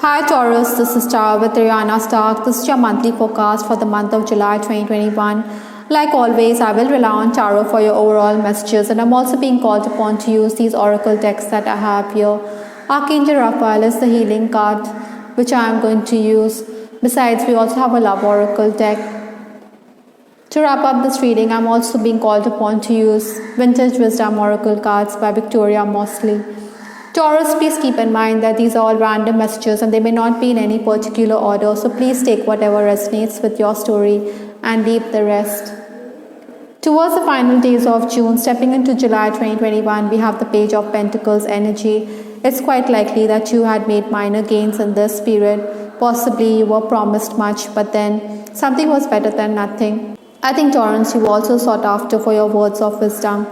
Hi Taurus, this is Tara with Rihanna Stark. This is your monthly forecast for the month of July 2021. Like always, I will rely on tarot for your overall messages, and I'm also being called upon to use these oracle decks that I have here. Archangel Raphael is the healing card, which I am going to use. Besides, we also have a love oracle deck. To wrap up this reading, I'm also being called upon to use Vintage Wisdom Oracle cards by Victoria Mosley. Taurus, please keep in mind that these are all random messages and they may not be in any particular order, so please take whatever resonates with your story and leave the rest. Towards the final days of June, stepping into July 2021, we have the Page of Pentacles energy. It's quite likely that you had made minor gains in this period. Possibly you were promised much, but then something was better than nothing. I think Taurus, you also sought after for your words of wisdom.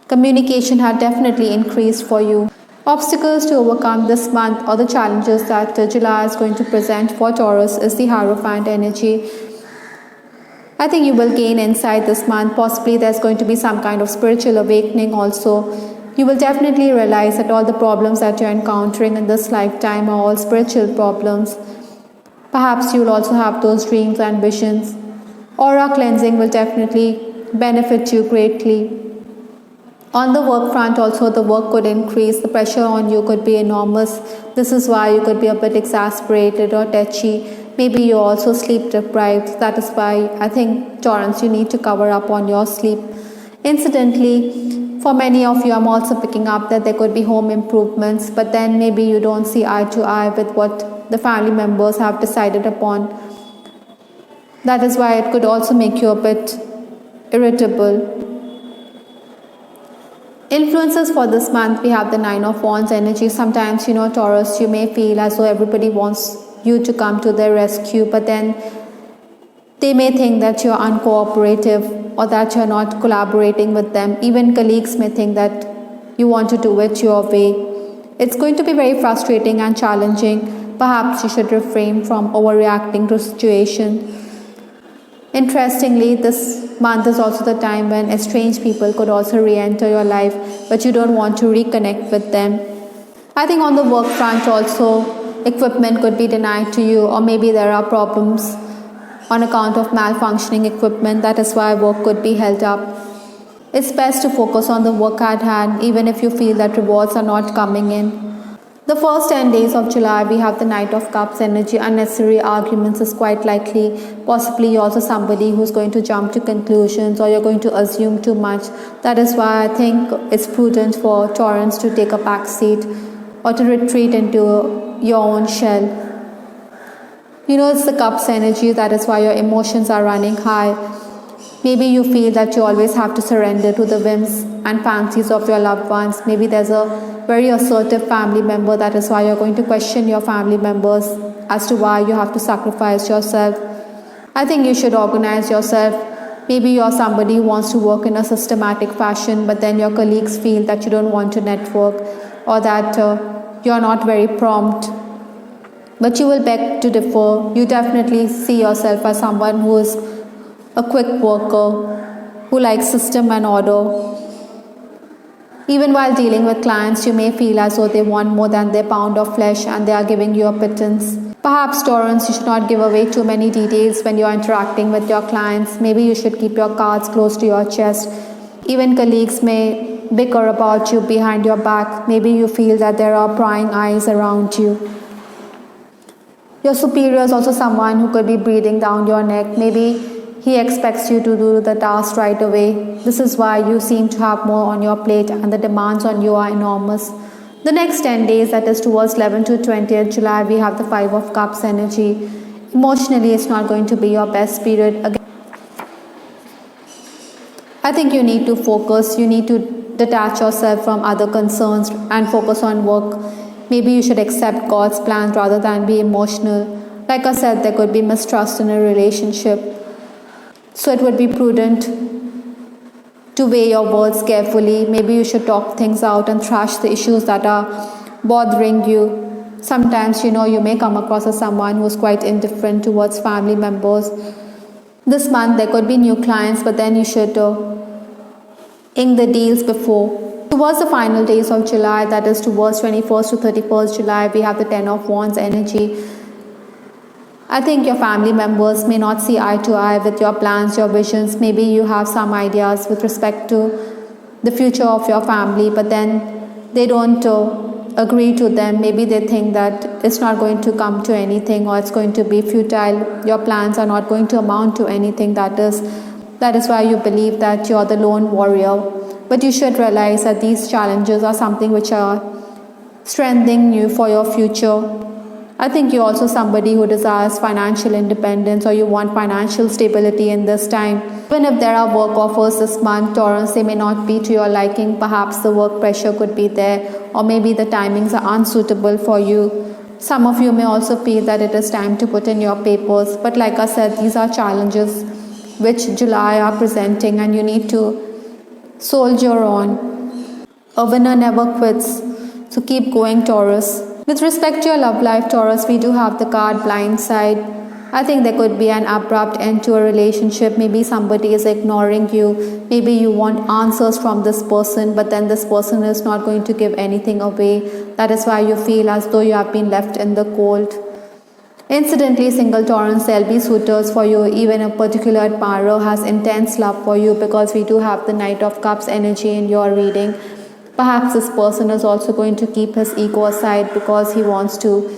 Communication had definitely increased for you. Obstacles to overcome this month or the challenges that July is going to present for Taurus is the Hierophant energy. I think you will gain insight this month. Possibly there's going to be some kind of spiritual awakening also. You will definitely realize that all the problems that you're encountering in this lifetime are all spiritual problems. Perhaps you'll also have those dreams and visions. Aura cleansing will definitely benefit you greatly. On the work front also, the work could increase. The pressure on you could be enormous. This is why you could be a bit exasperated or touchy. Maybe you're also sleep deprived. That is why I think, Taurus, you need to cover up on your sleep. Incidentally, for many of you, I'm also picking up that there could be home improvements, but then maybe you don't see eye to eye with what the family members have decided upon. That is why it could also make you a bit irritable. Influences for this month, we have the Nine of Wands energy. Sometimes, Taurus, you may feel as though everybody wants you to come to their rescue, but then they may think that you're uncooperative or that you're not collaborating with them. Even colleagues may think that you want to do it your way. It's going to be very frustrating and challenging. Perhaps you should refrain from overreacting to a situation. Interestingly, this month is also the time when estranged people could also re-enter your life, but you don't want to reconnect with them. I think on the work front also, equipment could be denied to you, or maybe there are problems on account of malfunctioning equipment. That is why work could be held up. It's best to focus on the work at hand, even if you feel that rewards are not coming in. The first 10 days of July, we have the Knight of Cups energy. Unnecessary arguments is quite likely. Possibly you're also somebody who's going to jump to conclusions, or you're going to assume too much. That is why I think it's prudent for Taurus to take a back seat or to retreat into your own shell. It's the Cups energy. That is why your emotions are running high. Maybe you feel that you always have to surrender to the whims and fancies of your loved ones. Maybe there's a very assertive family member. That is why you're going to question your family members as to why you have to sacrifice yourself. I think you should organize yourself. Maybe you're somebody who wants to work in a systematic fashion, but then your colleagues feel that you don't want to network, or that you're not very prompt. But you will beg to differ. You definitely see yourself as someone who is a quick worker, who likes system and order. Even while dealing with clients, you may feel as though they want more than their pound of flesh and they are giving you a pittance. Perhaps, Taurus, you should not give away too many details when you are interacting with your clients. Maybe you should keep your cards close to your chest. Even colleagues may bicker about you behind your back. Maybe you feel that there are prying eyes around you. Your superior is also someone who could be breathing down your neck. Maybe he expects you to do the task right away. This is why you seem to have more on your plate and the demands on you are enormous. The next 10 days, that is towards 11 to 20th July, we have the Five of Cups energy. Emotionally, it's not going to be your best period. Again, I think you need to focus. You need to detach yourself from other concerns and focus on work. Maybe you should accept God's plan rather than be emotional. Like I said, there could be mistrust in a relationship. So it would be prudent to weigh your words carefully. Maybe you should talk things out and thrash the issues that are bothering you. Sometimes, you may come across as someone who's quite indifferent towards family members. This month, there could be new clients, but then you should ink the deals before. Towards the final days of July, that is towards 21st to 31st July, we have the Ten of Wands energy. I think your family members may not see eye to eye with your plans, your visions. Maybe you have some ideas with respect to the future of your family, but then they don't agree to them. Maybe they think that it's not going to come to anything, or it's going to be futile. Your plans are not going to amount to anything. That is why you believe that you're the lone warrior. But you should realize that these challenges are something which are strengthening you for your future. I think you're also somebody who desires financial independence, or you want financial stability in this time. Even if there are work offers this month, Taurus, they may not be to your liking. Perhaps the work pressure could be there, or maybe the timings are unsuitable for you. Some of you may also feel that it is time to put in your papers. But like I said, these are challenges which July are presenting, and you need to soldier on. A winner never quits. So keep going, Taurus. With respect to your love life, Taurus, we do have the card Blindside. I think there could be an abrupt end to a relationship. Maybe somebody is ignoring you. Maybe you want answers from this person, but then this person is not going to give anything away. That is why you feel as though you have been left in the cold. Incidentally, single Taurus, there'll be suitors for you. Even a particular admirer has intense love for you, because we do have the Knight of Cups energy in your reading. Perhaps this person is also going to keep his ego aside because he wants to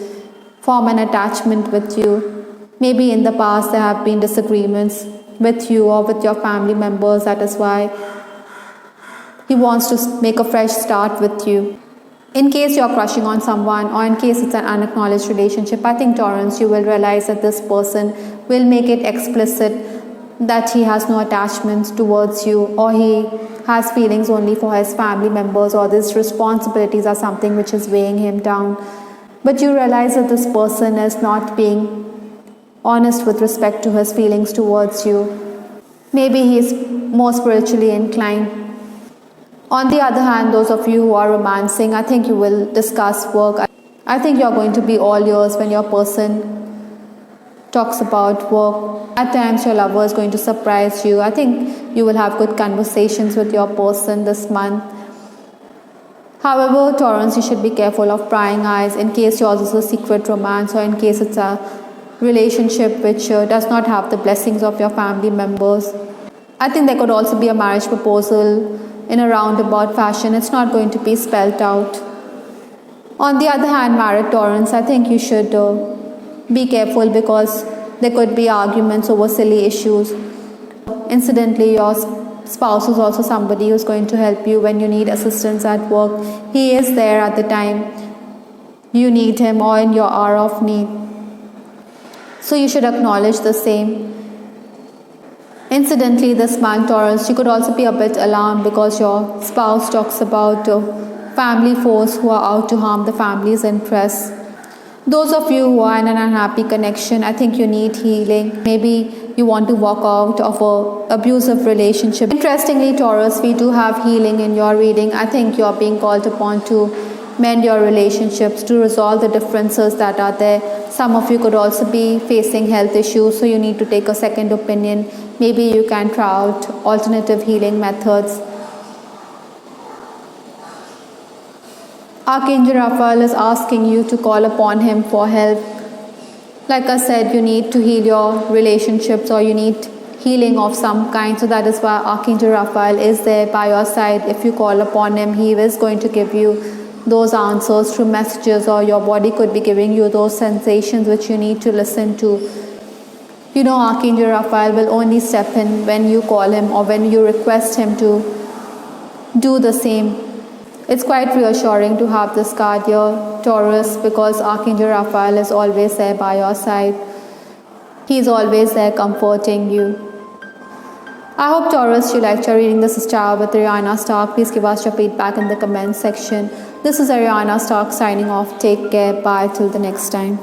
form an attachment with you. Maybe in the past there have been disagreements with you or with your family members. That is why he wants to make a fresh start with you. In case you're crushing on someone, or in case it's an unacknowledged relationship, I think, Taurus, you will realize that this person will make it explicit that he has no attachments towards you, or he has feelings only for his family members, or these responsibilities are something which is weighing him down. But you realize that this person is not being honest with respect to his feelings towards you. Maybe he is more spiritually inclined. On the other hand, those of you who are romancing, I think you will discuss work. I think you're going to be all yours when your person talks about work. At times your lover is going to surprise you. I think you will have good conversations with your person this month. However, Taurus, you should be careful of prying eyes in case yours is a secret romance, or in case it's a relationship which does not have the blessings of your family members. I think there could also be a marriage proposal in a roundabout fashion. It's not going to be spelled out. On the other hand, married Taurus, I think you should be careful, because there could be arguments over silly issues. Incidentally, your spouse is also somebody who's going to help you when you need assistance at work. He is there at the time you need him, or in your hour of need. So you should acknowledge the same. Incidentally, this month, Taurus, you could also be a bit alarmed because your spouse talks about family foes who are out to harm the family's interests. Those of you who are in an unhappy connection, I think you need healing. Maybe you want to walk out of an abusive relationship. Interestingly, Taurus, we do have healing in your reading. I think you're being called upon to mend your relationships, to resolve the differences that are there. Some of you could also be facing health issues, so you need to take a second opinion. Maybe you can try out alternative healing methods. Archangel Raphael is asking you to call upon him for help. Like I said, you need to heal your relationships, or you need healing of some kind. So that is why Archangel Raphael is there by your side. If you call upon him, he is going to give you those answers through messages, or your body could be giving you those sensations which you need to listen to. You know, Archangel Raphael will only step in when you call him, or when you request him to do the same. It's quite reassuring to have this card here, Taurus, because Archangel Raphael is always there by your side. He is always there comforting you. I hope, Taurus, you liked your reading. This is Tarot with Ariana Stark. Please give us your feedback in the comments section. This is Ariana Stark signing off. Take care. Bye till the next time.